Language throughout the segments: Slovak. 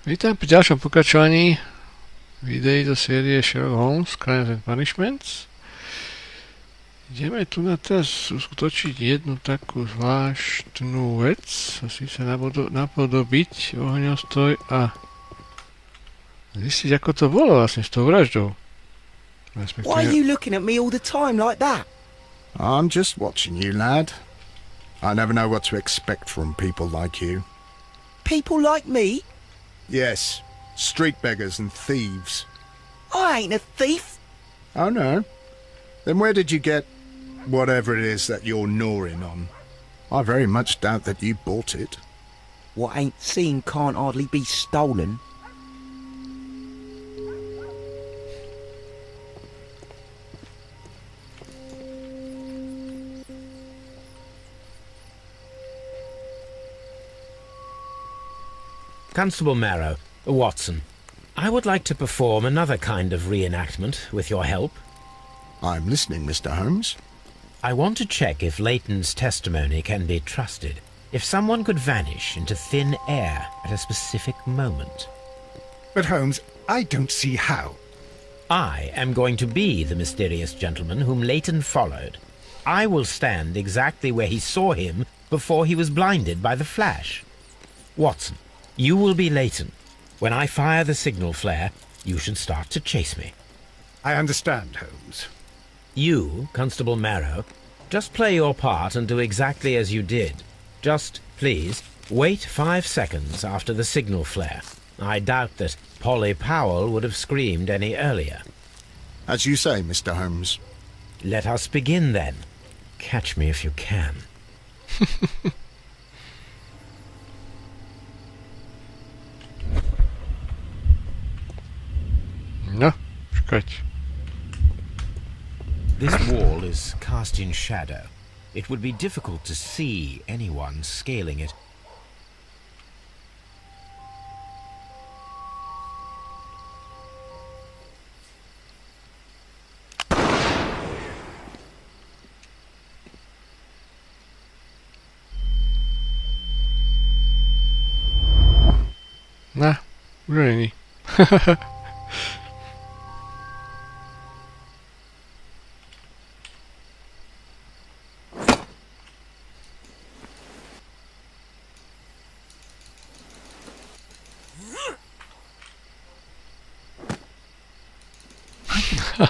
Vítam pri ďalšom pokračovaní videí zo série Sherlock Holmes, Crimes and Punishments. Ideme tu na teraz uskutočiť jednu takú zvláštnu vec, a síce napodobiť ohňostroj a zistiť, ako to bolo vlastne s tou vraždou. Why are you looking at me all the time like that? I'm just watching you, lad. I never know what to expect from people like you. People like me? Yes, street beggars and thieves. I ain't a thief. Oh no? Then where did you get whatever it is that you're gnawing on? I very much doubt that you bought it. What ain't seen can't hardly be stolen. Constable Marrow, Watson, I would like to perform another kind of reenactment with your help. I'm listening, Mr. Holmes. I want to check if Leighton's testimony can be trusted. If someone could vanish into thin air at a specific moment. But Holmes, I don't see how. I am going to be the mysterious gentleman whom Leighton followed. I will stand exactly where he saw him before he was blinded by the flash. Watson, you will be Leighton. When I fire the signal flare, you should start to chase me. I understand, Holmes. You, Constable Marrow, just play your part and do exactly as you did. Just, please, wait 5 seconds after the signal flare. I doubt that Polly Powell would have screamed any earlier. As you say, Mr. Holmes. Let us begin then. Catch me if you can. No, czekać. This wall is cast in shadow. It would be difficult to see anyone scaling it. No, really.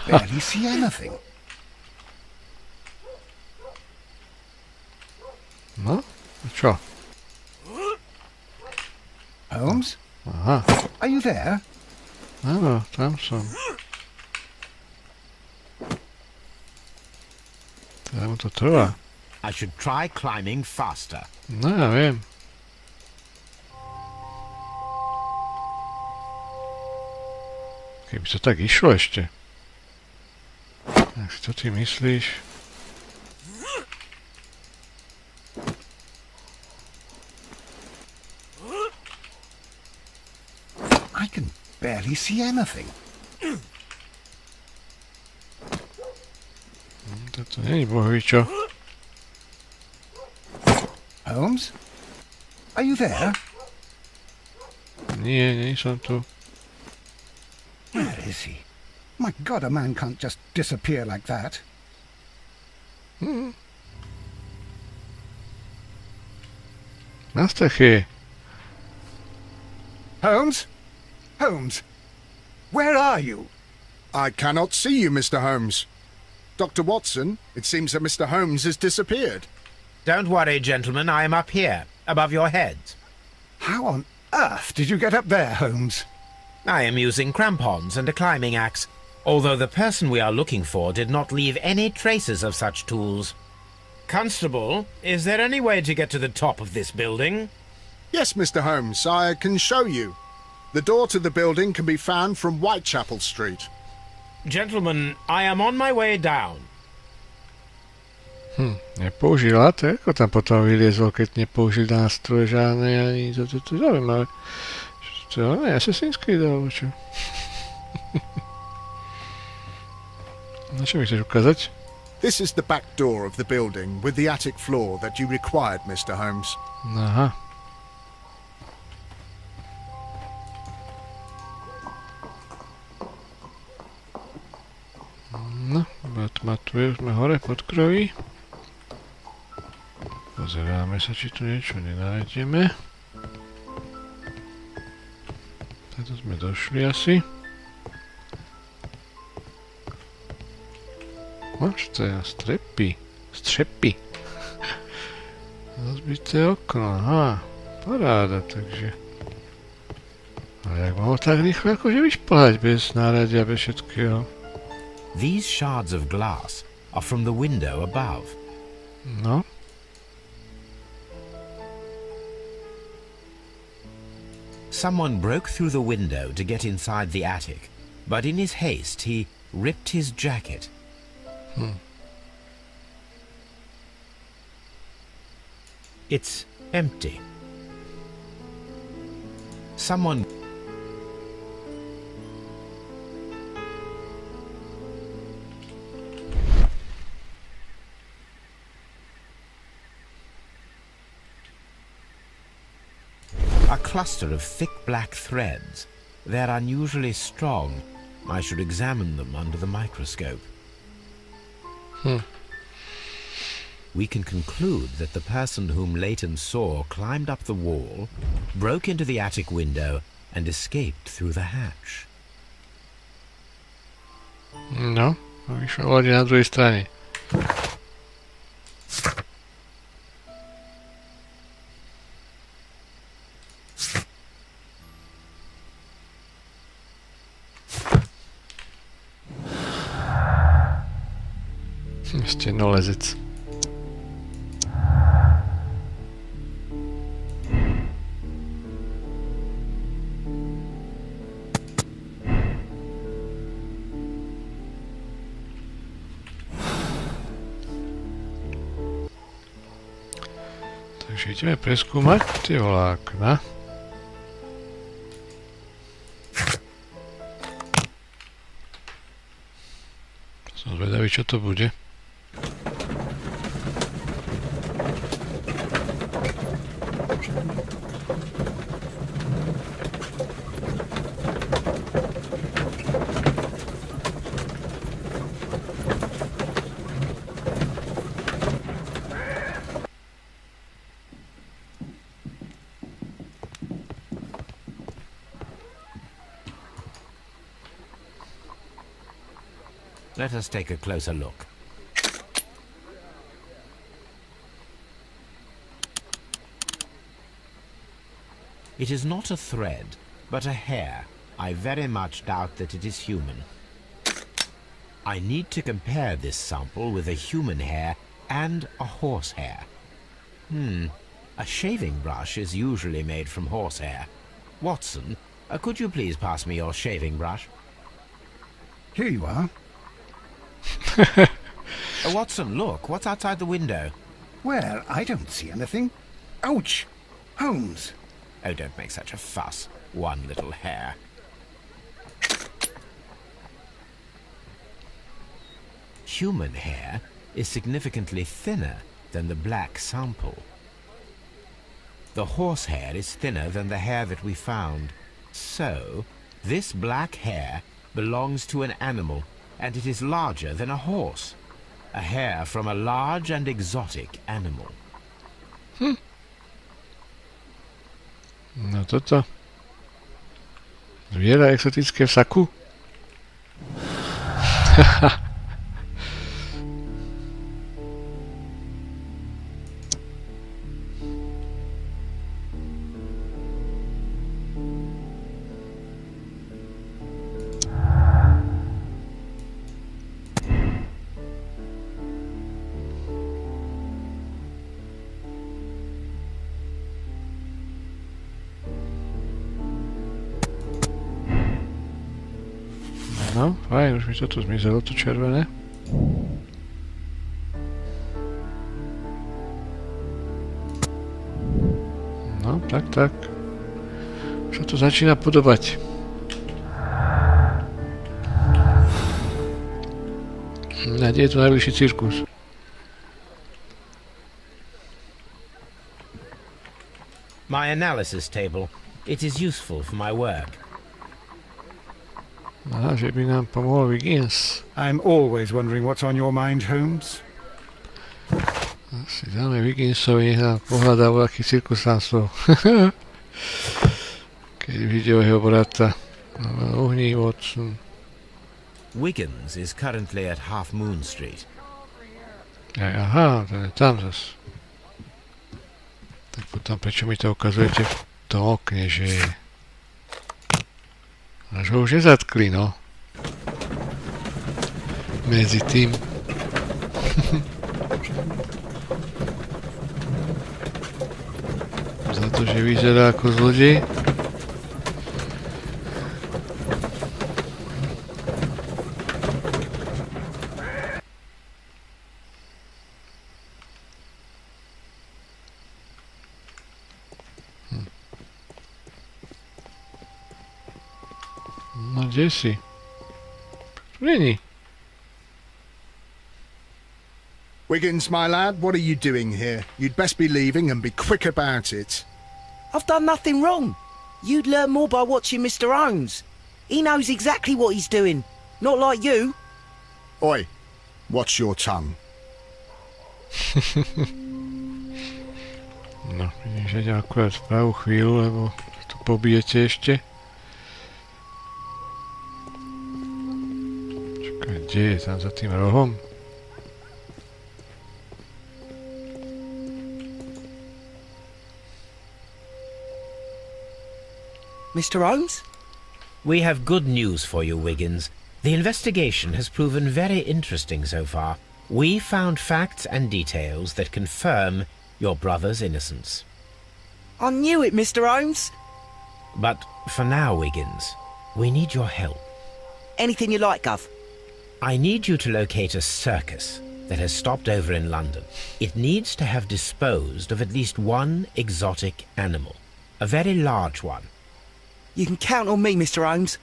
Barely see anything. No, čo? Holmes, Aha, are you there? áno, tam som. Teda mu to trvá. I should try climbing faster. No, ja viem. Keby to tak išlo ešte. Tak si to ty myslíš? I can barely see anything. Toto nie je bohvičo. Holmes, are you there? Nie, nie som tu. Where is he? My God, a man can't just disappear like that. Na streche. Holmes? Holmes, where are you? I cannot see you, Mr. Holmes. Dr. Watson, it seems that Mr. Holmes has disappeared. Don't worry, gentlemen, I am up here, above your heads. How on earth did you get up there, Holmes? I am using crampons and a climbing axe, although the person we are looking for did not leave any traces of such tools. Constable, is there any way to get to the top of this building? Yes, Mr. Holmes, I can show you. The door to the building can be found from Whitechapel Street. Gentlemen, I am on my way down. Nepoužil to, ako tam potom vyliezol, keď nepoužil nástroje žádne, ani to zaujímavé. To je Assassin's Creed, alebo čo? No čo mi chceš ukázať? This is the back door of the building with the attic floor that you required, Mr. Holmes. Aha. Tu sme hore pod kroví. Pozeráme sa, či tu niečo nenájdeme. Táto sme došli asi. Čo to je? Střepy. Rozbité okno, aha. Paráda, takže. Ale jak mohol tak rýchlo akože vyšplhať bez náradia, bez všetkého. These shards of glass are from the window above. No. Someone broke through the window to get inside the attic, but in his haste he ripped his jacket. It's empty. Someone... A cluster of thick black threads. They're unusually strong. I should examine them under the microscope. We can conclude that the person whom Leighton saw climbed up the wall, broke into the attic window, and escaped through the hatch. No, vyšiel lode na druhej strane. Stenolezec. Takže ideme preskúmať tie vlákna. Som zvedavý, čo to bude. Let us take a closer look. It is not a thread, but a hair. I very much doubt that it is human. I need to compare this sample with a human hair and a horse hair. A shaving brush is usually made from horsehair. Watson, could you please pass me your shaving brush? Here you are. Watson, look, what's outside the window? Well, I don't see anything. Ouch! Holmes! Oh, don't make such a fuss. One little hair. Human hair is significantly thinner than the black sample. The horse hair is thinner than the hair that we found. So, this black hair belongs to an animal, and it is larger than a horse. A hair from a large and exotic animal. No toto. Zviera exotické v saku. No, fajn, už mi to tu zmizelo, to červené. No, tak. Už sa to začína podobať. Kde je tu najbližší cirkus? My analysis table. It is useful for my work. Aha, že by nám pomohol Wiggins. I'm always wondering what's on your mind, Holmes. Asi dáme Wigginsovi, nech nám pohľadá voľaký cirkusánstvo. Keď vidie o jeho brata. Uhni, Watson. Wiggins is currently at Half Moon Street. Aha, to je tam zas. Tak potom prečo mi to ukazujete v tom okne, že je... Až ho už nezatkli, no. Medzi tým. Za to, že vyzerá ako zlodej. No, kde si? Tu není. Wiggins, my lad, what are you doing here? You'd best be leaving and be quick about it. I've done nothing wrong. You'd learn more by watching Mr. Holmes. He knows exactly what he's doing. Not like you. Oi, watch your tongue. No, vidím, že ide akurát v pravú chvíľu, lebo tu pobijete ešte. Čakaj, kde je? Tam za tým rohom? Mr. Holmes? We have good news for you, Wiggins. The investigation has proven very interesting so far. We found facts and details that confirm your brother's innocence. I knew it, Mr. Holmes. But for now, Wiggins, we need your help. Anything you like, Gov. I need you to locate a circus that has stopped over in London. It needs to have disposed of at least one exotic animal. A very large one. You can count on me, Mr. Holmes.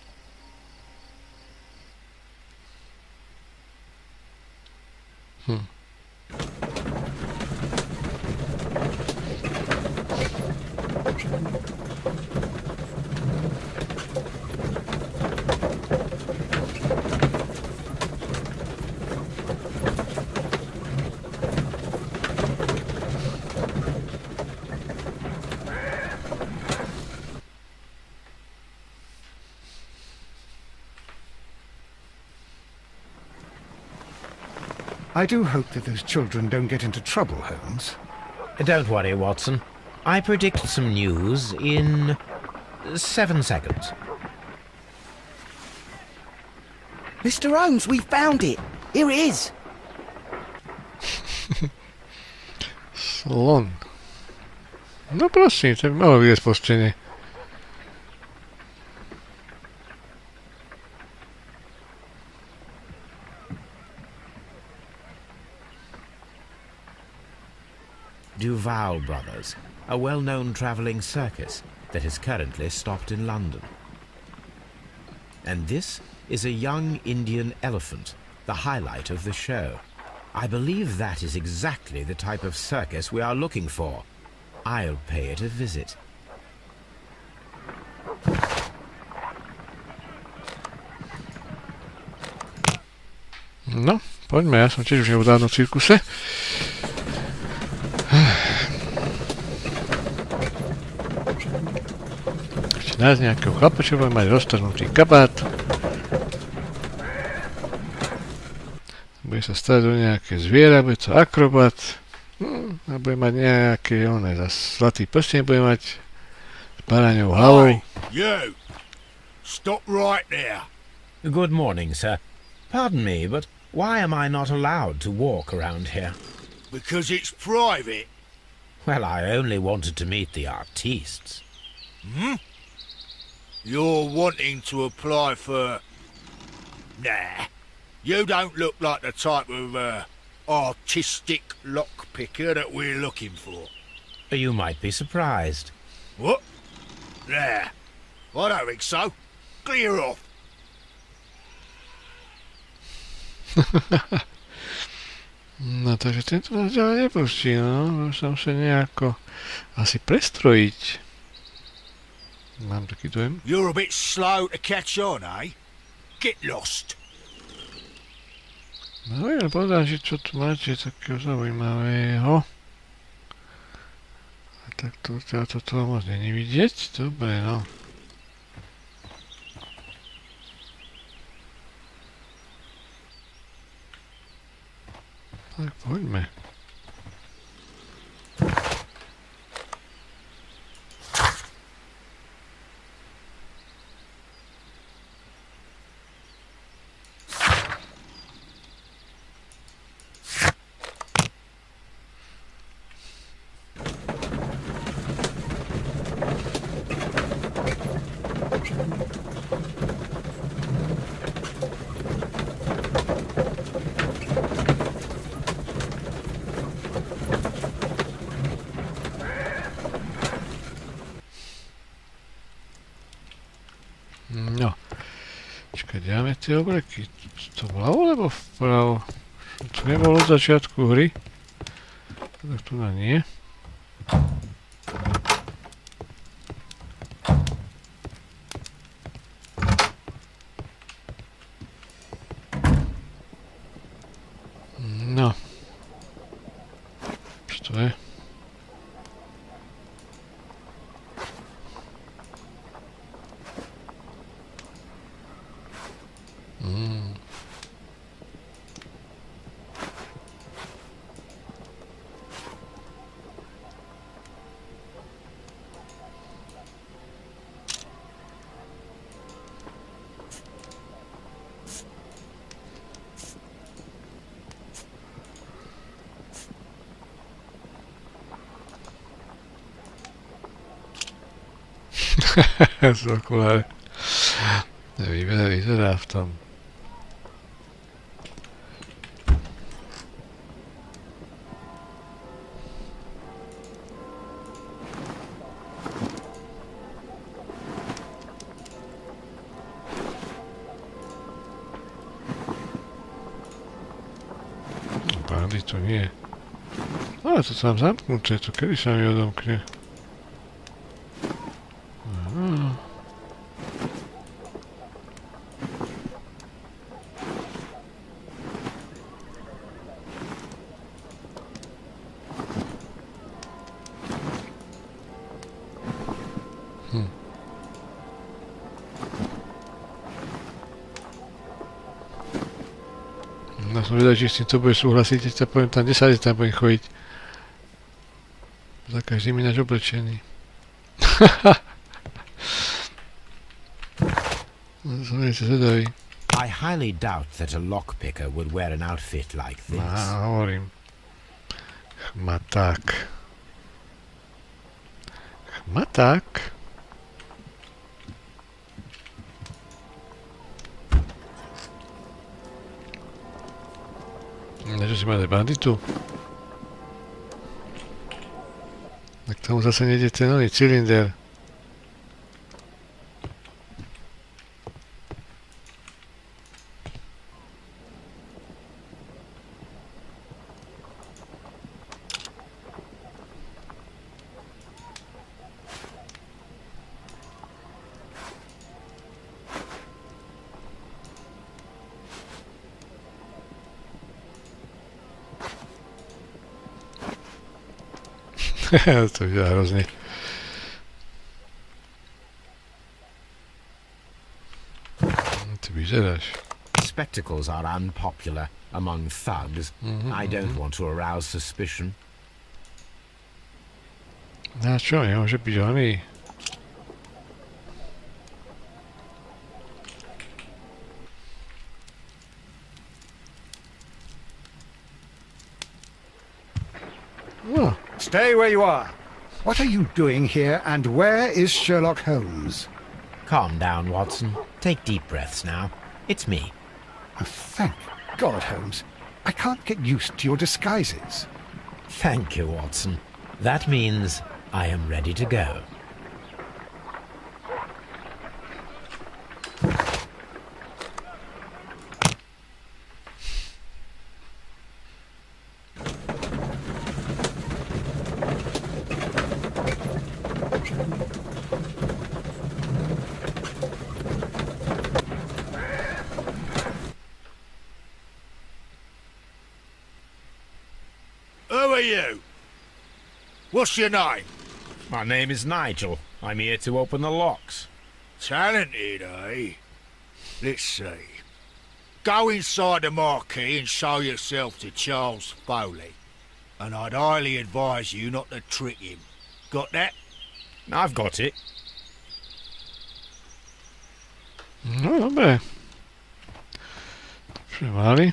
I do hope that those children don't get into trouble, Holmes. Don't worry, Watson. I predict some news in 7 seconds. Mr. Holmes, we found it. Here it is. Slon. No prosím, to by malo byť spustenie. Duval Brothers, a well-known travelling circus that is currently stopped in London. And this is a young Indian elephant, the highlight of the show. I believe that is exactly the type of circus we are looking for. I'll pay it a visit. No, poďme, ja som tiež už nebol dávno v cirkuse. Ešte nájsť nejakého chlapa, čo bude mať roztrhnutý kabát. Bude sa starať o nejaké zviera, bude to akrobat. A bude mať nejaké, zlatý prsteň bude mať s baráňou hlavou. Hey, you! Stop right there. Good morning, sir. Pardon me, but why am I not allowed to walk around here? Because it's private. Well, I only wanted to meet the artistes. You're wanting to apply for... Nah. You don't look like the type of, artistic lockpicker that we're looking for. You might be surprised. What? Nah. I don't think so. Clear off. No takže tento nás ďalej nepustí, no. Musím sa nejako asi prestrojiť. Mám taký dojem. You're a bit slow to catch on, eh? Get lost. No ja povedám, že čo tu máte takého zaujímavého. A tak toto moc není vidieť. Dobre, no. Tak poďme. No. Čakaj, dáme tie obleky. To vľavo, alebo vpravo? To nebolo od začiatku hry. Tak tu na nie. No. Čo to je? Sú okuláre. Vyzerá v tom. Pády to nie. Ale to tam zamknuté, to kedy sa mi odomkne? No som vedel, že s týmto bude súhlasiť, keď sa poviem tam 10 let, tam budem chodiť. Za každým ináč oblečený. Som niečo zvedavý. I highly doubt that a lockpicker would wear an outfit like this. Hovorím. Chmaták. Chmaták? Čo si máte banditu? Tak tomu zase nejde ten oný cylinder. To vyzerá hrozne. Ty vyzeráš. Spectacles are unpopular among thugs. I don't want to arouse suspicion. No čo, nemôže byť oný? No. Stay where you are. What are you doing here, and where is Sherlock Holmes? Calm down, Watson. Take deep breaths now. It's me. Oh, thank God, Holmes. I can't get used to your disguises. Thank you, Watson. That means I am ready to go. you? What's your name? My name is Nigel. I'm here to open the locks. Talented, eh? Let's see. Go inside the marquee and show yourself to Charles Foley. And I'd highly advise you not to trick him. Got that? I've got it. No dobre. Prevali.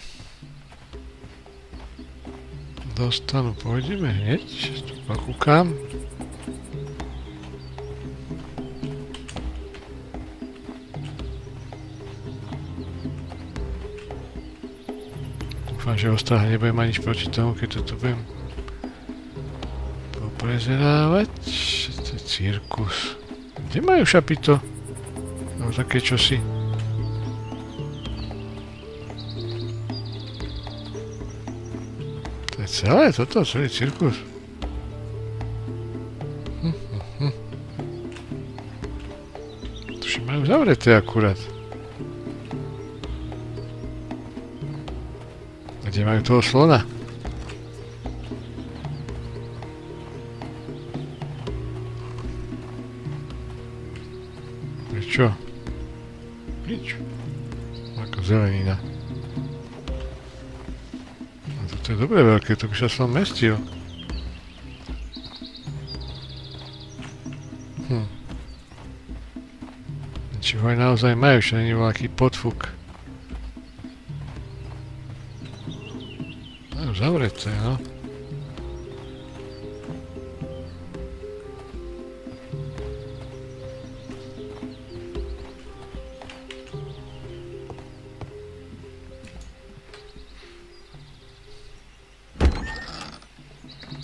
Dostanú, pôjdeme hneď. Tu pokúkam. Dúfam, že ostráha nebudem mať nič proti tomu, keď to tu budem poprezerávať. To je cirkus. Kde majú šapito? No také čosi. To je celé toto, celý cirkus. Tuším, majú zavreté akurát. Kde majú toho slona? Čo? Nič. Ako zelenina. A toto je dobre veľké, to by sa som mestil. Či ho aj naozaj majú, čo není veľký podfuk. Majú zavreté, no.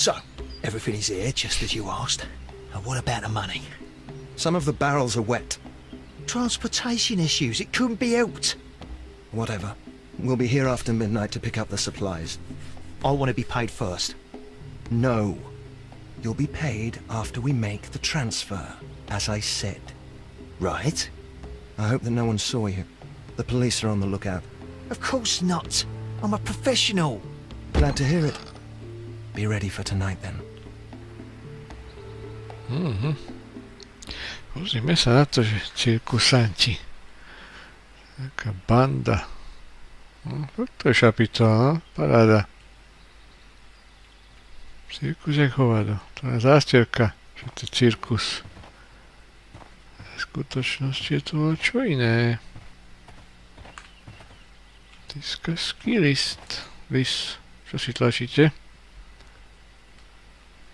So, everything is here, just as you asked. And what about the money? Some of the barrels are wet. Transportation issues, it couldn't be helped. Whatever. We'll be here after midnight to pick up the supplies. I want to be paid first. No. You'll be paid after we make the transfer, as I said. Right? I hope that no one saw you. The police are on the lookout. Of course not. I'm a professional. Glad to hear it. Be ready for tonight, then. Pozrime sa na to, že cirkusanti. Taká banda. To je šapito, no? Paráda. Cirkus je hovado. To je zástierka, že to je cirkus. V skutočnosti je to čo iné. Tiskařský list. Čo si tlačíte?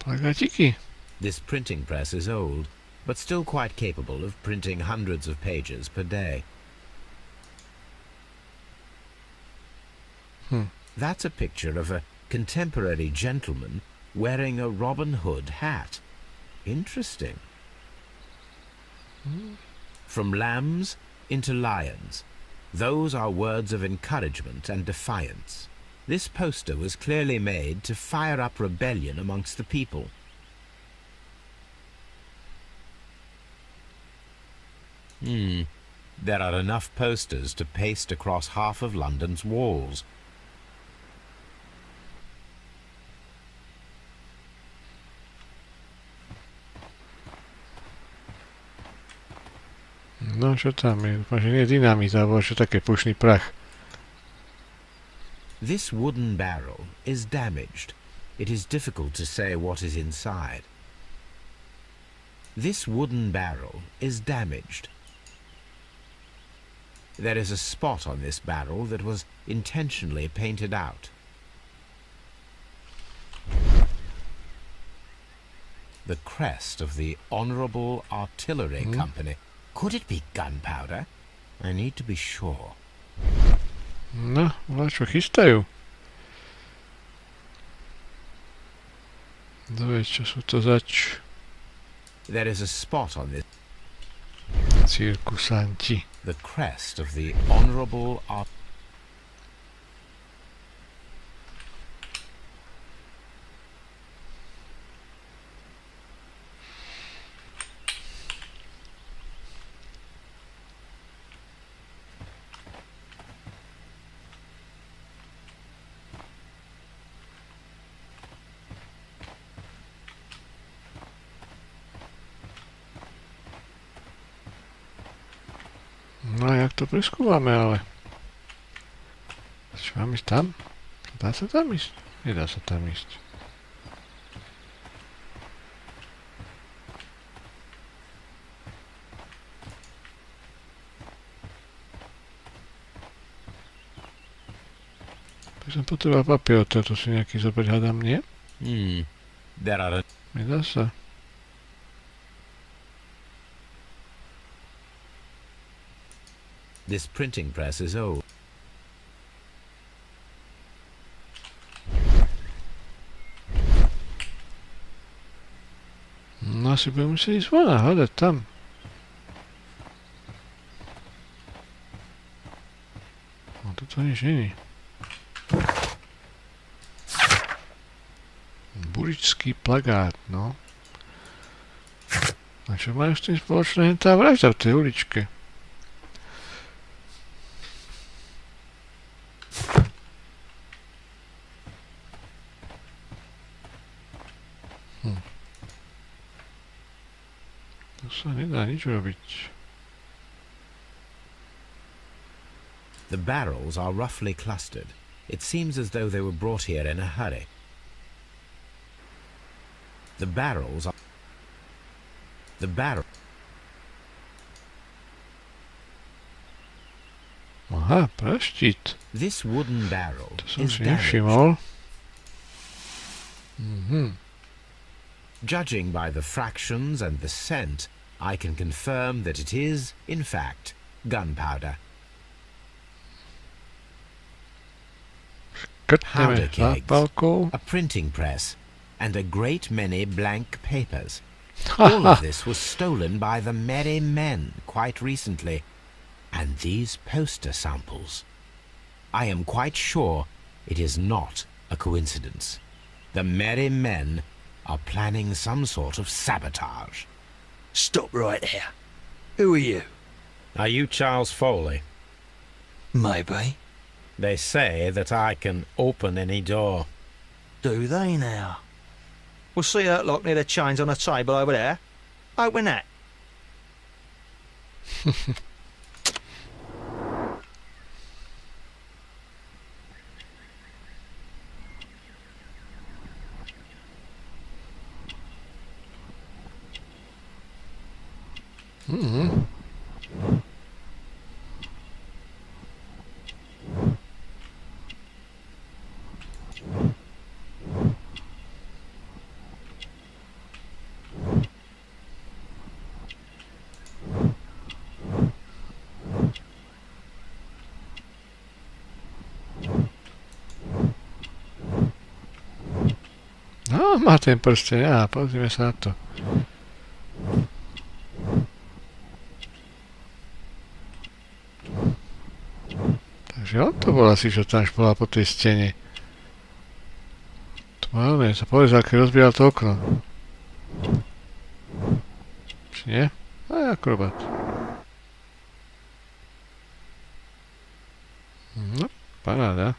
Plagatiky. This printing press is old, but still quite capable of printing hundreds of pages per day. That's a picture of a contemporary gentleman wearing a Robin Hood hat. Interesting. From lambs into lions. Those are words of encouragement and defiance. This poster was clearly made to fire up rebellion amongst the people. There are enough posters to paste across half of London's walls. No, čo tam je? Dúfam, že nie je dynamit, alebo čo také pušný prach. This wooden barrel is damaged. It is difficult to say what is inside. This wooden barrel is damaged. There is a spot on this barrel that was intentionally painted out. The crest of the Honourable Artillery Company. Could it be gunpowder? I need to be sure. No, čo chystajú. Dobre, čo sú to zač? There is a spot on this. Cirkusanti. The crest of the Honourable Art. tak to preskúvame, ale... Čo mám ísť tam? Dá sa tam ísť? Nedá sa tam ísť. Tak som potreboval papier, to si nejaký zobrať hádam, nie? There are... Nedá sa. This printing press is old. No asi budem musieť ísť von a hľadať tam. No toto nič není. Buličský plagát, no. A čo majú s tým spoločné tá vražda v tej uličke? To sa nedá nič robiť. The barrels are roughly clustered. It seems as though they were brought here in a hurry. The barrels are... Aha, praštít. This wooden barrel To som is si damaged. nevšimol. Judging by the fractions and the scent, I can confirm that it is, in fact, gunpowder. Krtneme zápalkou. A printing press, and a great many blank papers. All of this was stolen by the merry men quite recently. And these poster samples. I am quite sure it is not a coincidence. The merry men are planning some sort of sabotage. Stop right there. Who are you? Are you Charles Foley? Maybe. They say that I can open any door. Do they now? We'll see that lock near the chains on a table over there. Open that. No, má ten prsteň, pozrime sa na to. Takže on to bol asi, čo tam špoval po tej stene. To máme, sa povedal, keď rozbíjal to okno. Či nie? Aj akrobat. No, paráda.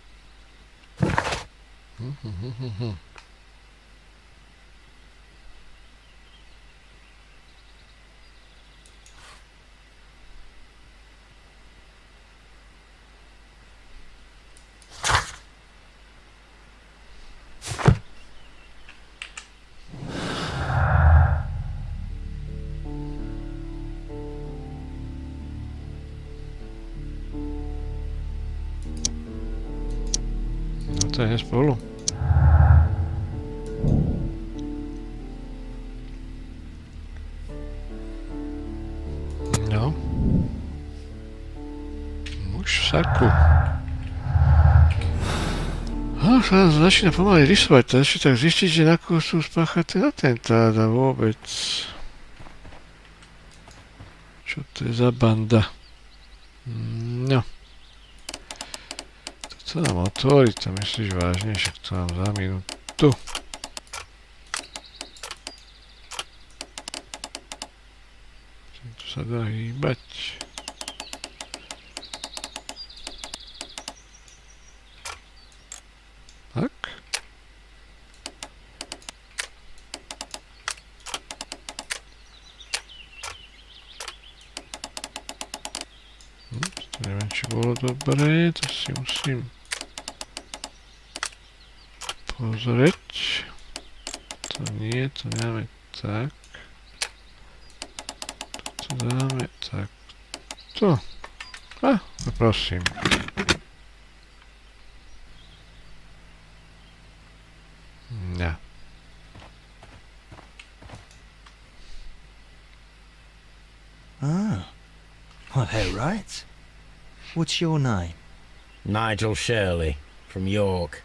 To je spolu. No. Muž v saku. Sa začína pomaly rysovať, to ešte tak zistiť, že na koho sú spáchaté atentáda vôbec. Čo to je za banda? No. Co nám otvoriť, to myslíš vážne, však to mám za minútu. Tu sa dá hýbať. Tak. Ups. Neviem, či bolo dobré, to si musím pozrieť. To nie, to dáme tak. To dáme tak. To. Prosím. Ja. Ah. Well, they're right. What's your name? Nigel Shirley, from York.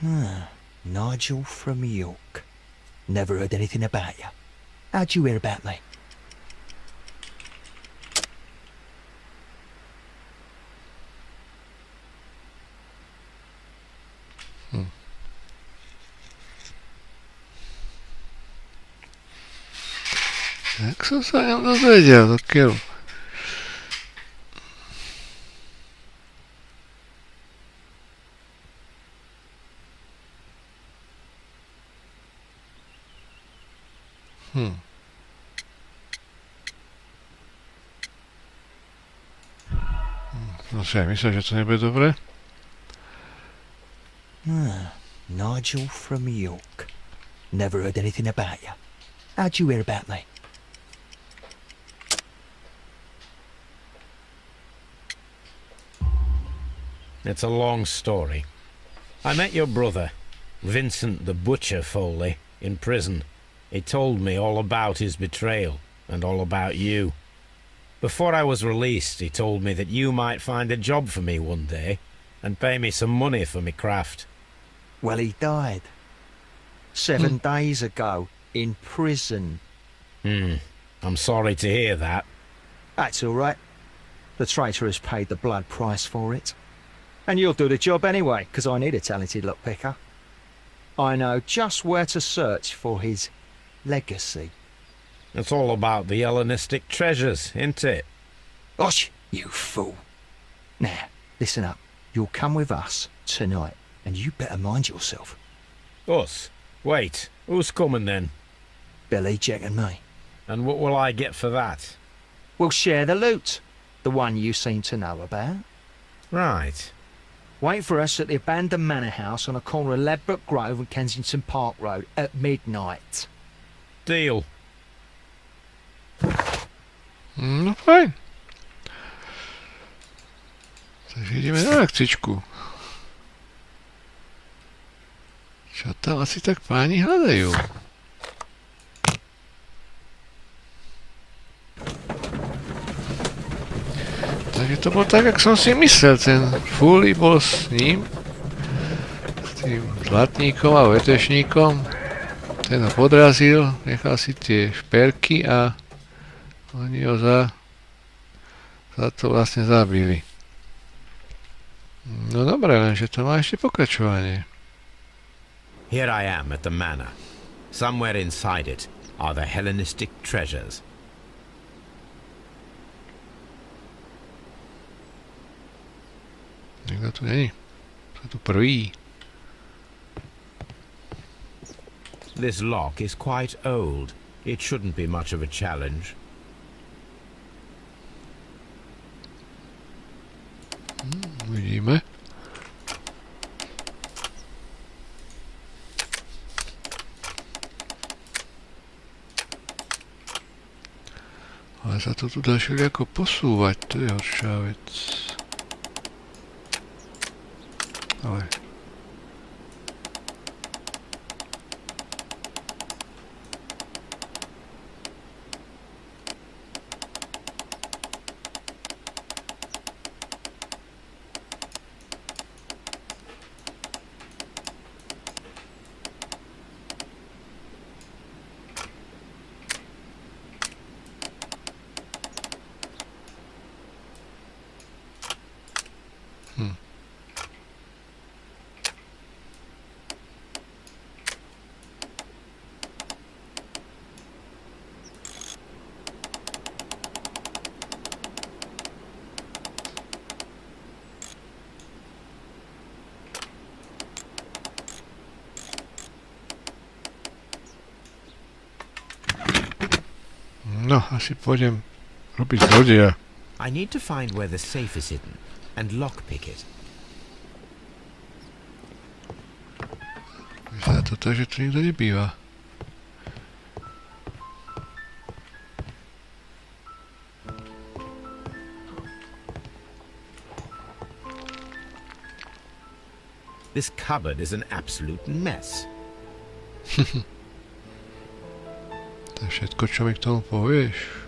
Ah, Nigel from York. Never heard anything about you. How'd you hear about me? Jak som sa ňom dozvedel, do keľu. No si aj myslím, že to nebude dobre. Ah, Nigel from York. Never heard anything about you. How'd you hear about me? It's a long story. I met your brother, Vincent the Butcher Foley, in prison. He told me all about his betrayal and all about you. Before I was released, he told me that you might find a job for me one day and pay me some money for me craft. Well, he died. 7 days ago, in prison. I'm sorry to hear that. That's all right. The traitor has paid the blood price for it. And you'll do the job anyway, because I need a talented lockpicker. I know just where to search for his legacy. It's all about the Hellenistic treasures, isn't it? Osh, you fool. Now, listen up. You'll come with us tonight, and you better mind yourself. Us? Wait, who's coming then? Billy, Jack and me. And what will I get for that? We'll share the loot. The one you seem to know about. Right. Wait for us at the abandoned manor house on the corner of Ladbroke Grove and Kensington Park Road at midnight. Deal. No fajn. Takže ideme na akcičku. Čo tam asi tak páni hľadajú? Takže to bolo tak, jak som si myslel. Ten Foley bol s ním, s tým zlatníkom a vetešníkom. Ten ho podrazil, nechal si tie šperky a oni ho za to vlastne zabili. No dobre, lenže to má ešte pokračovanie. Here I am at the manor. Somewhere inside it are the Hellenistic treasures. Nikto tu není. To tu prvý. This lock is quite old. It shouldn't be much of a challenge. Uvidíme. Ale sa to tu dá všelijako posúvať, to je horšia vec. Ale... No, asi pôjdem robiť zlodeja. I need to find where the safe is hidden and lockpick it. Vyzerá to tak, že tu nikto nebýva. This cupboard is an absolute mess. To je všetko, čo mi k tomu povieš.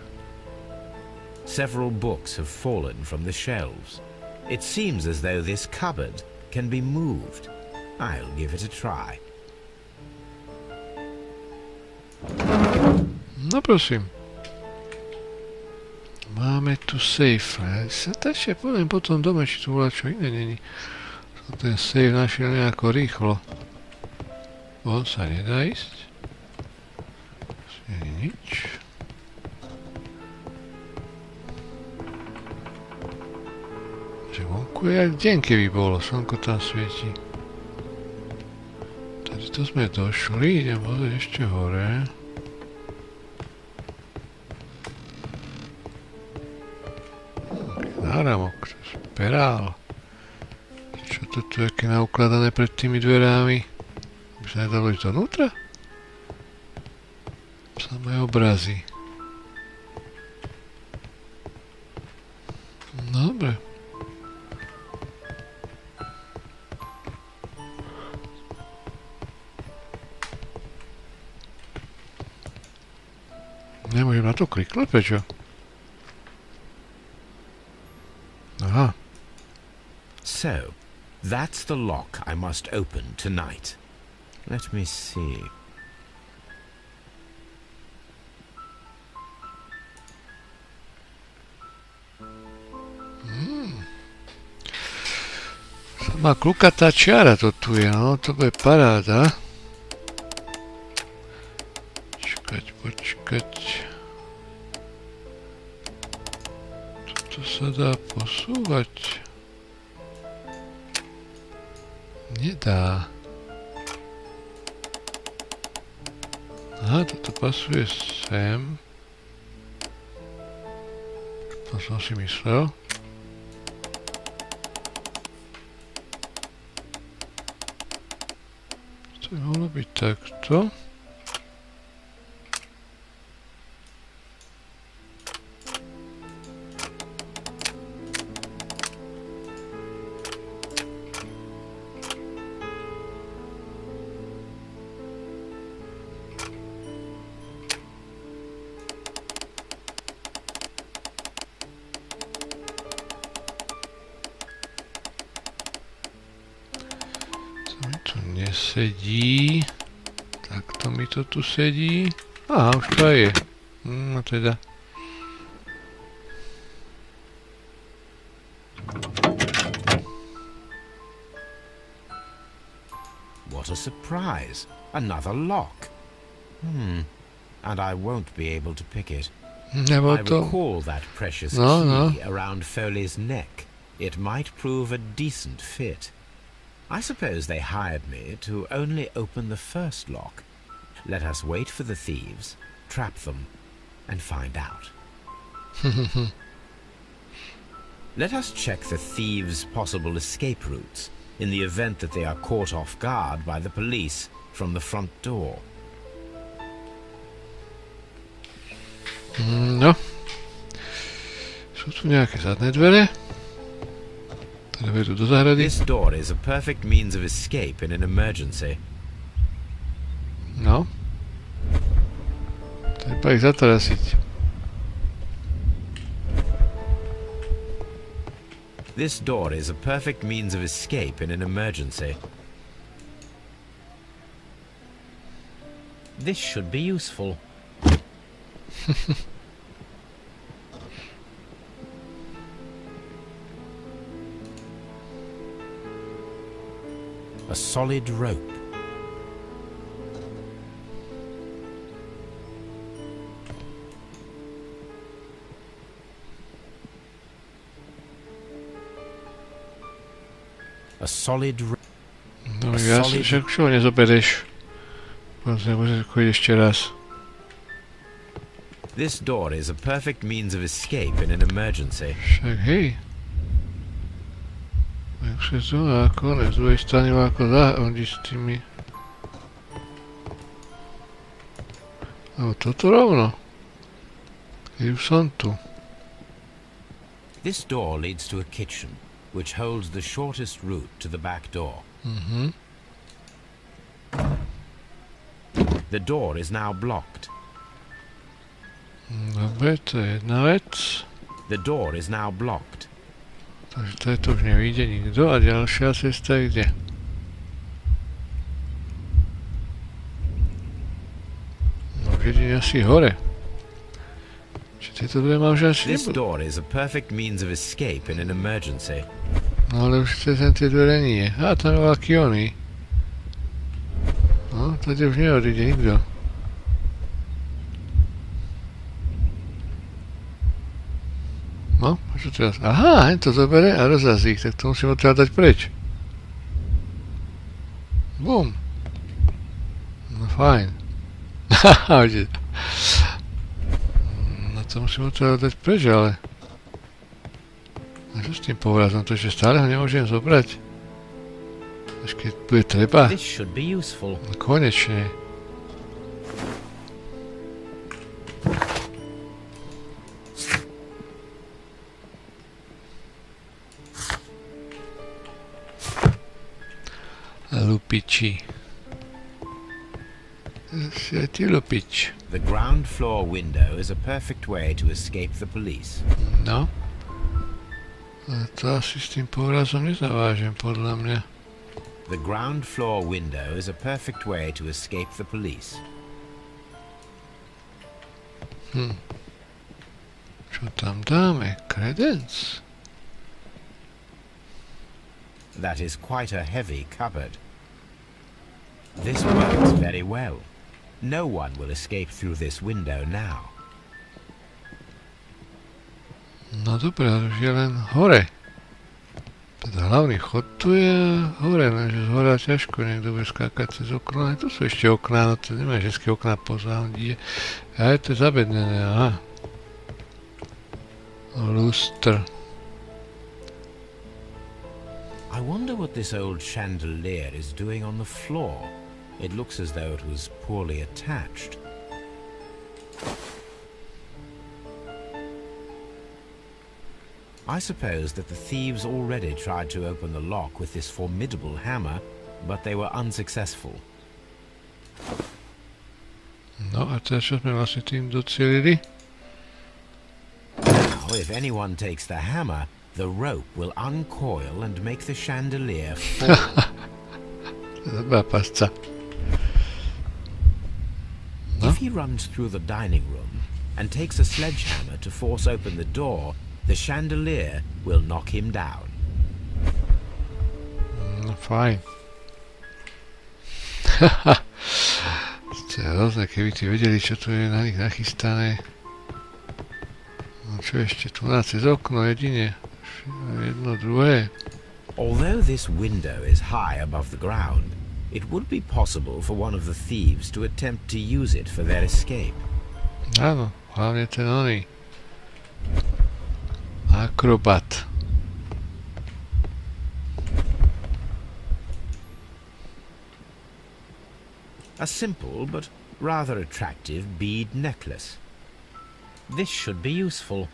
Several books have fallen from the shelves. It seems as though this cupboard can be moved. I'll give it a try. No prosím. Máme tu safe. Ja sa tačne poviem po tom dome, či tu bola čo iné není. Ten safe našiel nejako rýchlo. On sa nedá ísť. Nie je nič. Že vonku je jak deň, keby bolo. Slnko tam svieti. Tady to sme došli. Idem pozrieť ešte hore. Náramok. To je perál. Čo to tu je naukladané pred tými dverami? By sa nedalo ísť donútra? Samé obrazy. Dobre. Nemôžem na to kliknúť, prečo? Aha. So, that's the lock I must open tonight. Let me see. Sama klukatá čiara to tu je, no, to bude paráda. Počkať. Toto sa dá posúvať. Nedá. Aha, toto pasuje sem. To som si myslel. To by mohlo byť takto. Sedí. Takto mi to tu sedí. Aha, už to aj je. No teda. What a surprise. Another lock. And I won't be able to pick it. I recall that precious key around Foley's neck. It might prove a decent fit. I suppose they hired me to only open the first lock. Let us wait for the thieves, trap them, and find out. Let us check the thieves' possible escape routes in the event that they are caught off guard by the police from the front door. No. Sú tu nejaké zadné dvere? This door is a perfect means of escape in an emergency. No. Treba ich zatarasiť. This door is a perfect means of escape in an emergency. This should be useful. A solid rope. A solid rope. No ja si však čo nezoberieš. Môžeš chodiť ešte raz. This door is a perfect means of escape in an emergency. Však hej. Jak sa tu ako, z druhej strany ako zahodiť s tými... Alebo toto rovno. Keď už som tu. This door leads to a kitchen, which holds the shortest route to the back door. The door is now blocked. Dobre, to je jedna vec. The door is now blocked. Takže to už nevíde nikto. A ďalšia cesta je kde? No, jedine asi hore. Čiže tieto dve ma už asi This nebudú. door is a perfect means of escape in an emergency. No ale už cez tie dvere nie. Á, tam je veľký oný. No, tady už neodíde nikto. No, a čo teraz? Aha, hen to zobere a rozrazí ich, tak to musím odtiaľ dať preč. Bum. No fajn. Haha, no to musím odtiaľ dať preč, ale... A čo s tým povrazom? To ešte stále ho nemôžem zobrať? Až keď bude treba? This should be useful. No konečne. Lupiči. Si ty lupič. The ground floor window is a perfect way to escape the police. No. A to asi s tým povrazom nezavážem, podľa mňa. The ground floor window is a perfect way to escape the police. Čo tam dáme? Credence? That is quite a heavy cupboard. This works very well. No one will escape through this window now. No dobré, ale už je len hore. Teda hlavný chod tu je hore, lenže z hora ťažko niekto bude skákať cez okno. Aj tu sú ešte okná, no to nemá všetky okná pozadí. A je to zabednené, aha. Lustr. I wonder what this old chandelier is doing on the floor. It looks as though it was poorly attached. I suppose that the thieves already tried to open the lock with this formidable hammer, but they were unsuccessful. No a teraz čo sme vlastne tým docielili? Now, if anyone takes the hammer, the rope will uncoil and make the chandelier fall. Dobrá pasca. If he runs through the dining room and takes a sledgehammer to force open the door, the chandelier will knock him down. No fajn. To je hrozné, keby ti vedeli, čo tu je na nich nachystané. No čo ešte tu na cez okno jedine. Jedno, druhé. Although this window is high above the ground, it would be possible for one of the thieves to attempt to use it for their escape. Áno, hlavne ten oný. Akrobat. A simple but rather attractive bead necklace. This should be useful.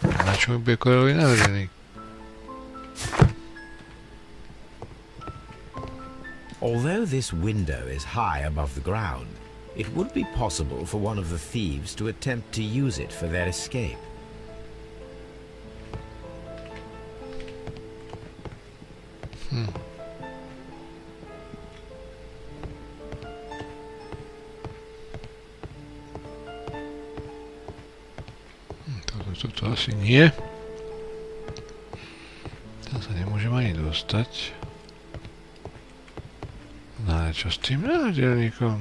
Na čo mi bude korový navedený? Although this window is high above the ground, it would be possible for one of the thieves to attempt to use it for their escape. Toto asi nie. Tam sa nemôžem ani dostať. No ale čo s tým nádelníkom?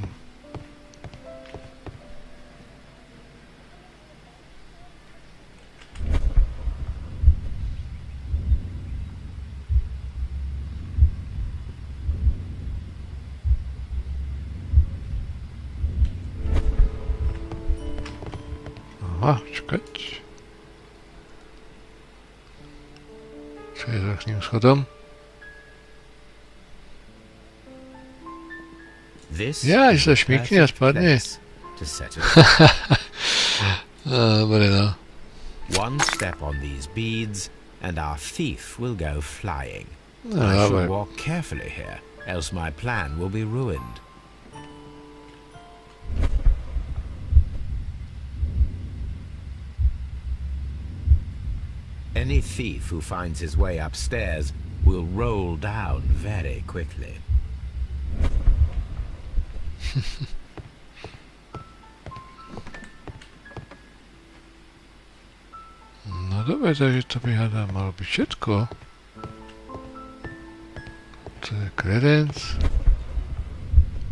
Aha, čakať. Čo je za tým schodom? Ja, že sa šmykne a spadne. Dobre, no. One step on these beads, and our thief will go flying. I should walk carefully here, else my plan will be ruined. Any thief who finds his way upstairs will roll down very quickly. No dobre, takže to by hádam malo byť všetko. To je kredenc.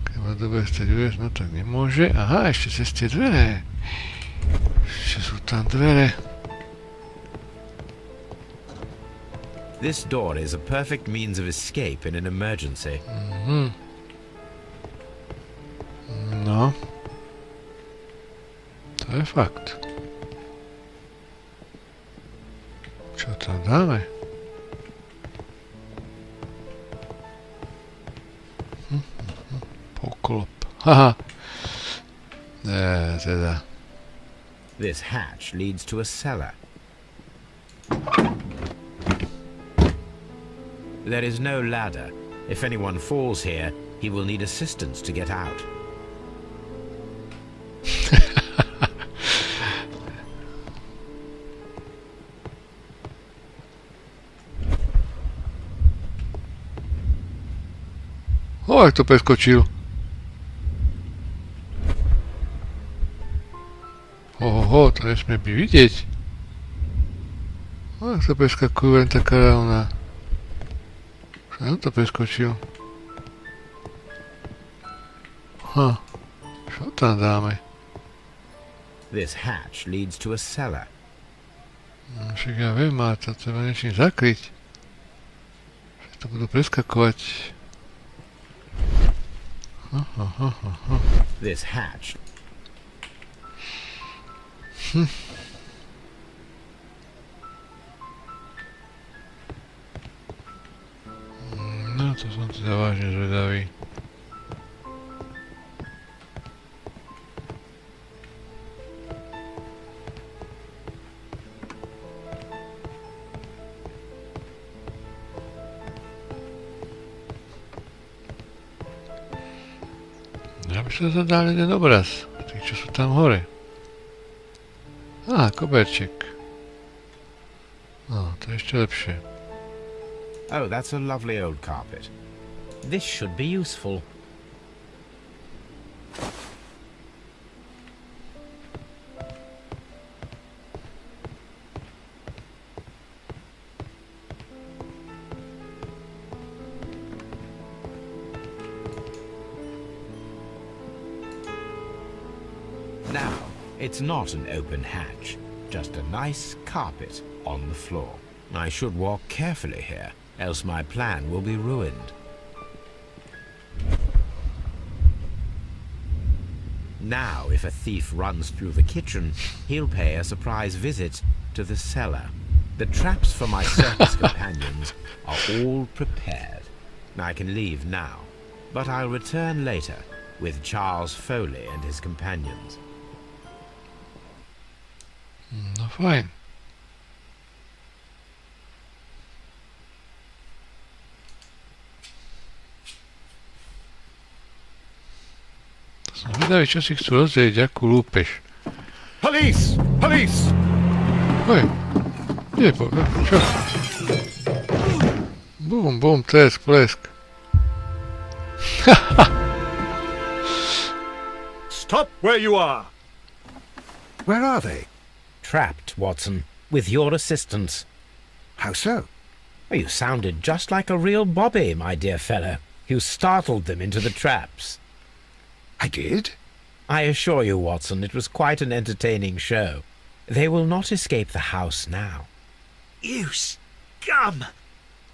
Keď ma dobre streduješ, no tak nemôže. Aha, ešte cez tie dvere. Ešte sú tam dvere. This door is a perfect means of escape in an emergency. No. To je fakt. Čo tam dáme? Poklop. Haha. Teda. This hatch leads to a cellar. There is no ladder. If anyone falls here, he will need assistance to get out. Jak to preskočil. To nesmie byť vidieť. Jak to preskakujú len taká rovná. Čo to preskočil? Čo tam dáme? This hatch leads to a cellar. Však ja viem, ale to treba niečím zakryť. Že to budú preskakovať. This hatch. No, to som teda vážne zvedavý. Ja by som zadal jeden obraz, tých, čo sú tam hore. Koberček. No, to je ešte lepšie. Oh, that's a lovely old carpet. This should be useful. Now, it's not an open hatch, just a nice carpet on the floor. I should walk carefully here, else my plan will be ruined. Now, if a thief runs through the kitchen, he'll pay a surprise visit to the cellar. The traps for my circus companions are all prepared. I can leave now, but I'll return later with Charles Foley and his companions. No fajn. Som vydavý, čo si chcú rozdeliť, akú lúpeš. Police! Police! Oj, kde je čo? Bum, bum, tresk, plesk. Stop where you are! Where are they? Trapped, Watson, with your assistance. How so? You sounded just like a real bobby, my dear fellow. You startled them into the traps. I did? I assure you, Watson, it was quite an entertaining show. They will not escape the house now. You scum!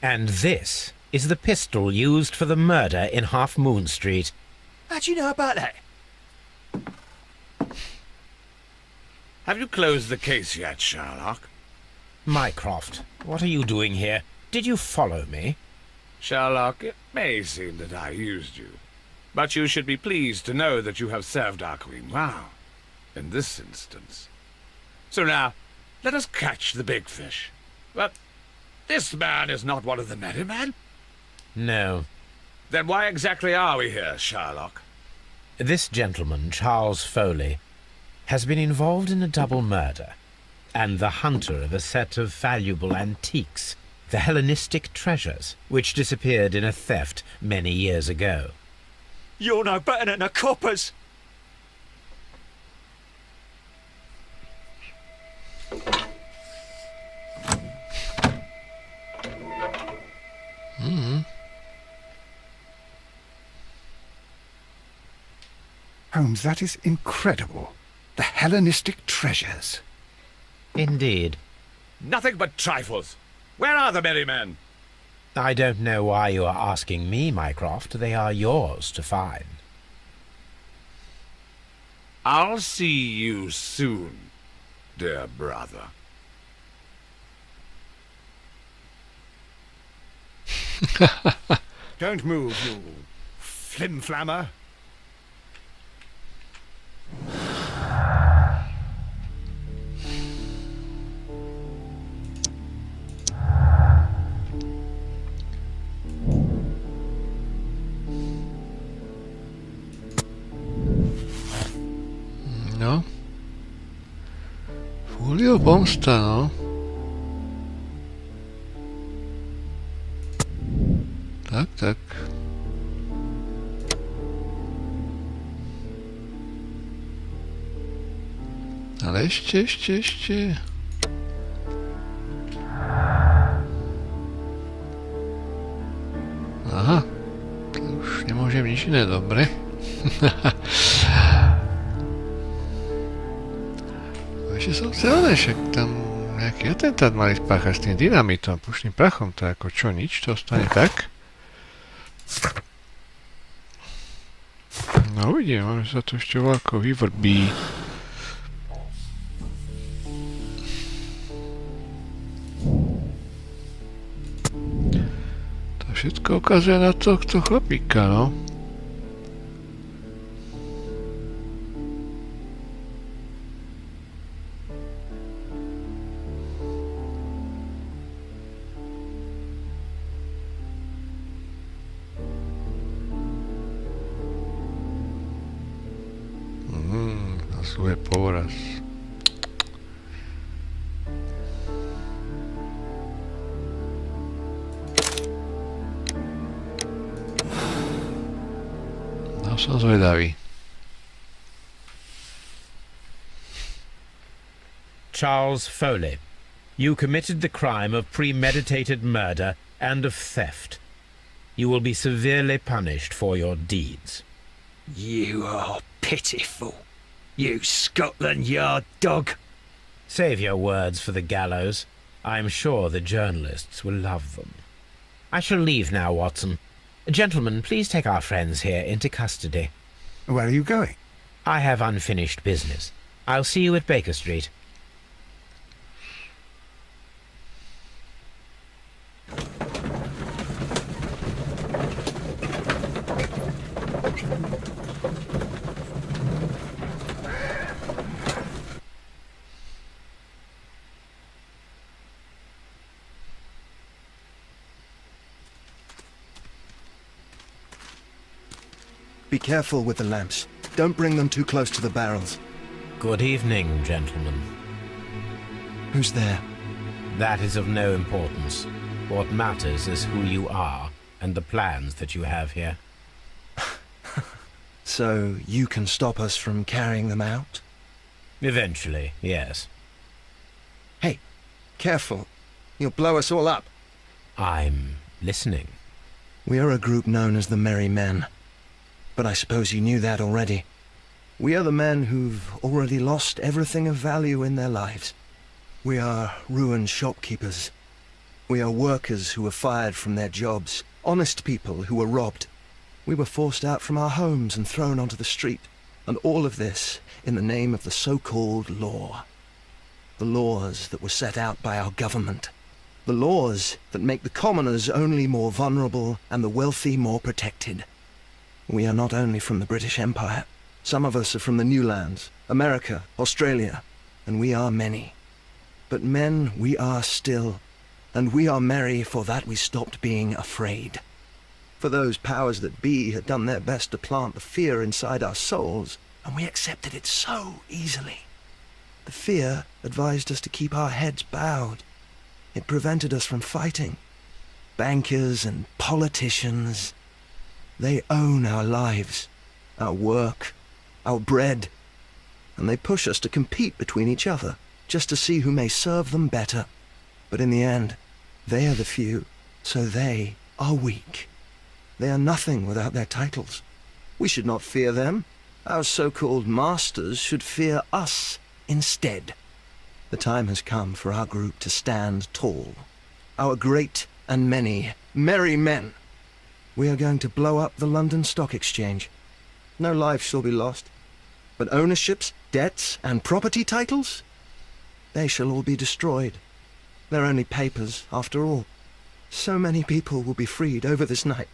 And this is the pistol used for the murder in Half Moon Street. How'd you know about that? Have you closed the case yet, Sherlock? Mycroft, what are you doing here? Did you follow me? Sherlock, it may seem that I used you, but you should be pleased to know that you have served our queen well, in this instance. So now, let us catch the big fish. But this man is not one of the merry men? No. Then why exactly are we here, Sherlock? This gentleman, Charles Foley, has been involved in a double murder, and the hunter of a set of valuable antiques, the Hellenistic treasures, which disappeared in a theft many years ago. You're no better than the coppers. Holmes, that is incredible. The Hellenistic treasures. Indeed. Nothing but trifles. Where are the merry men? I don't know why you are asking me, Mycroft. They are yours to find. I'll see you soon, dear brother. Don't move, you flim-flammer. No. Julio pomsta, no. Tak. Ale ešte. Aha. To už nemôžem nič iné, dobre. Ešte som chcel, však tam nejaký atentát mali spáchať s tým dynamitom, pušným prachom, to ako čo, nič, to ostane tak. No uvidíme, máme sa to ešte voľako vyvrbí. To všetko ukazuje na tohto chlapíka, no. Nasleduje poraz. No som zvedavý. Charles Foley, you committed the crime of premeditated murder and of theft. You will be severely punished for your deeds. You are pitiful. You Scotland Yard dog. Save your words for the gallows. I'm sure the journalists will love them. I shall leave now, Watson. Gentlemen, please take our friends here into custody. Where are you going? I have unfinished business. I'll see you at Baker Street. Be careful with the lamps. Don't bring them too close to the barrels. Good evening, gentlemen. Who's there? That is of no importance. What matters is who you are and the plans that you have here. So you can stop us from carrying them out? Eventually, yes. Hey, careful. You'll blow us all up. I'm listening. We are a group known as the Merry Men. But I suppose you knew that already. We are the men who've already lost everything of value in their lives. We are ruined shopkeepers. We are workers who were fired from their jobs. Honest people who were robbed. We were forced out from our homes and thrown onto the street. And all of this in the name of the so-called law. The laws that were set out by our government. The laws that make the commoners only more vulnerable and the wealthy more protected. We are not only from the British Empire. Some of us are from the New Lands, America, Australia, and we are many. But men we are still, and we are merry for that we stopped being afraid. For those powers that be had done their best to plant the fear inside our souls, and we accepted it so easily. The fear advised us to keep our heads bowed. It prevented us from fighting. Bankers and politicians, they own our lives, our work, our bread, and they push us to compete between each other, just to see who may serve them better. But in the end, they are the few, so they are weak. They are nothing without their titles. We should not fear them. Our so-called masters should fear us instead. The time has come for our group to stand tall. Our great and many merry men. We are going to blow up the London Stock Exchange. No lives shall be lost. But ownerships, debts, and property titles? They shall all be destroyed. They're only papers, after all. So many people will be freed over this night.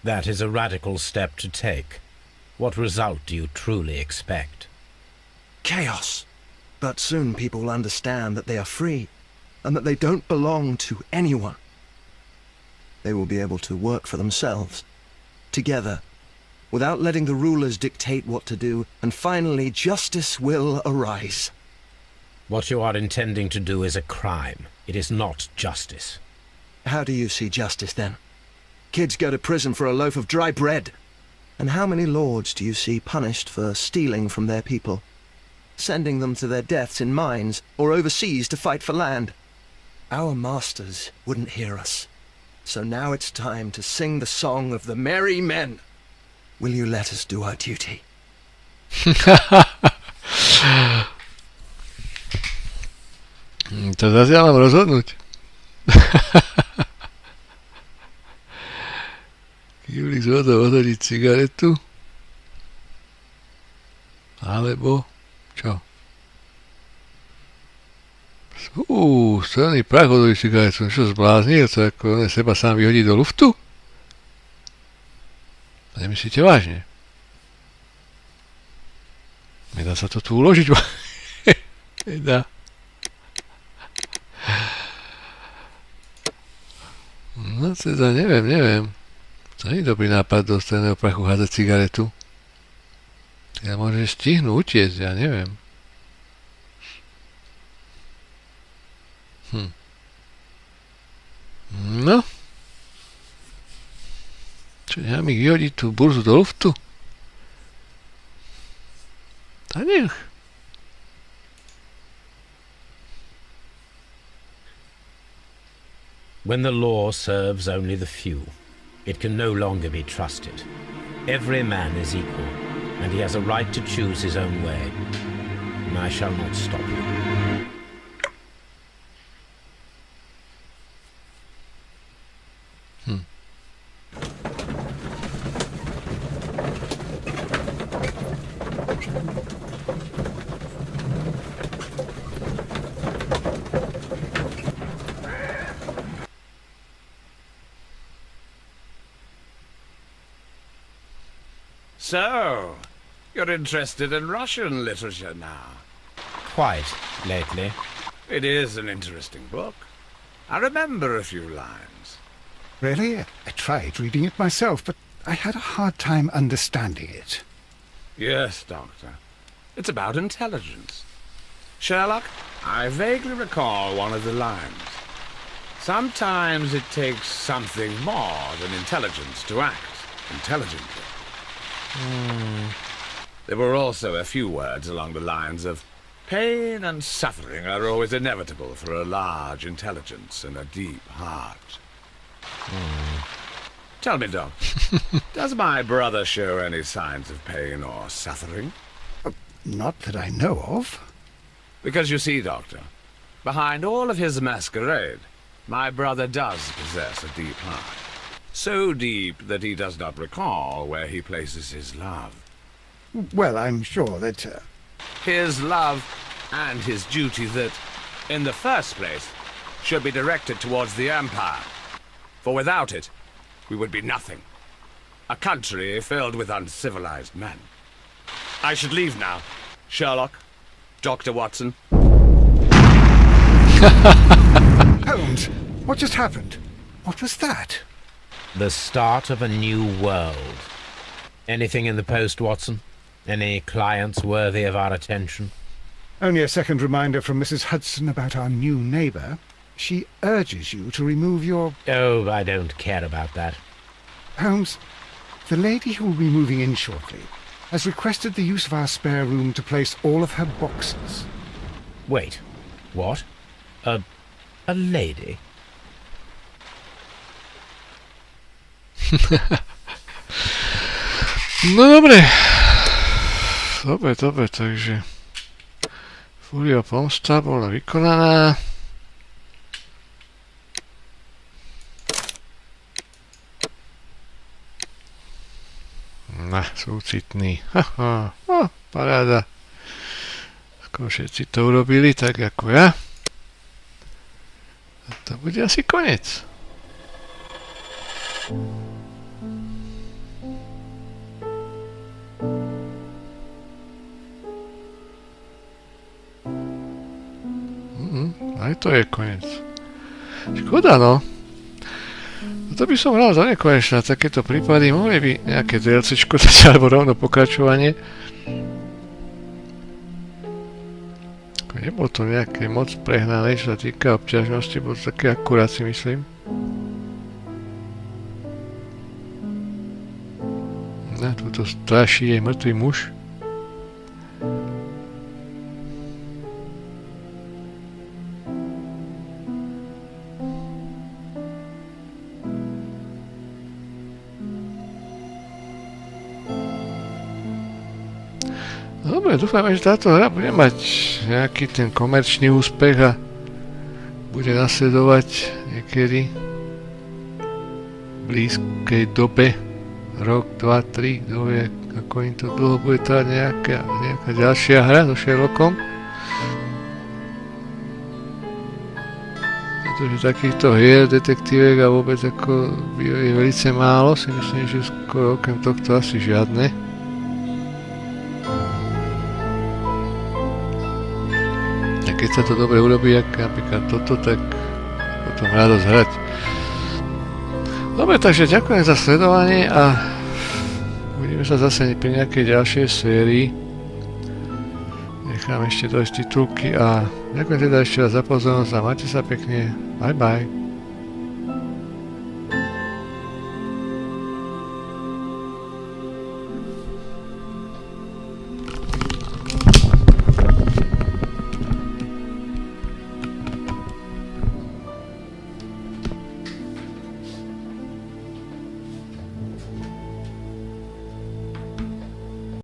That is a radical step to take. What result do you truly expect? Chaos. But soon people will understand that they are free, and that they don't belong to anyone. They will be able to work for themselves, together, without letting the rulers dictate what to do, and finally justice will arise. What you are intending to do is a crime. It is not justice. How do you see justice, then? Kids go to prison for a loaf of dry bread. And how many lords do you see punished for stealing from their people, sending them to their deaths in mines or overseas to fight for land? Our masters wouldn't hear us. So now it's time to sing the song of the merry men. Will you let us do our duty? To zase ja mám rozhodnúť. Julik z vodou odhodiť cigaretu? Alebo čo? Strelný prach odhodiť cigaretu. Čo zbláznil? To ako seba sám vyhodí do luftu? Nemyslíte vážne? Nedá sa to tu uložiť? Nedá. No teda neviem. To nie je dobrý nápad do strelného prachu hádzať cigaretu. Ja môžem stihnúť utiecť, ja neviem. No. Čo, nechám ich vyhodiť tú burzu do luftu? A nech. When the law serves only the few, it can no longer be trusted. Every man is equal, and he has a right to choose his own way. And I shall not stop you. So, you're interested in Russian literature now? Quite, lately. It is an interesting book. I remember a few lines. Really? I tried reading it myself, but I had a hard time understanding it. Yes, Doctor. It's about intelligence. Sherlock, I vaguely recall one of the lines. Sometimes it takes something more than intelligence to act intelligently. There were also a few words along the lines of pain and suffering are always inevitable for a large intelligence and a deep heart. Tell me, Doc, does my brother show any signs of pain or suffering? Not that I know of. Because you see, Doctor, behind all of his masquerade, my brother does possess a deep heart. So deep that he does not recall where he places his love. Well, I'm sure that... His love and his duty that, in the first place, should be directed towards the Empire. For without it, we would be nothing. A country filled with uncivilized men. I should leave now. Sherlock, Dr. Watson. Holmes, what just happened? What was that? The start of a new world. Anything in the post, Watson? Any clients worthy of our attention? Only a second reminder from Mrs. Hudson about our new neighbour. She urges you to remove your... Oh, I don't care about that. Holmes, the lady who will be moving in shortly has requested the use of our spare room to place all of her boxes. Wait, what? A lady? No dobre. Dobre, takže Fúria pomsta bola vykonaná. Súcitný. Paráda. Skoro všetci to urobili tak ako ja. A to bude asi koniec. Aj to je koniec. Škoda, no. To by som hral za nekonečná. Takéto prípady mohli by nejaké DLCčko dať, alebo rovno pokračovanie. Nebolo to nejaké moc prehnané, čo sa týka obťažnosti, bolo to také akurát, si myslím. Na túto straší je mŕtvý muž. Dobre, dúfame, že táto hra bude mať nejaký ten komerčný úspech a bude nasledovať niekedy v blízkej dobe, rok, 2, 3, kto vie, ako im to dlho bude trvať nejaká ďalšia hra so Sherlockom. Pretože takýchto hier, detektívek a vôbec ako je velice málo, si myslím, že skoro okrem tohto asi žiadne. Keď sa to dobre urobí, ako napríklad toto, tak potom radosť hrať. Dobre, takže ďakujem za sledovanie a uvidíme sa zase pri nejakej ďalšej sérii. Nechám ešte dojsť titulky a ďakujem teda ešte raz za pozornosť a majte sa pekne. Bye bye.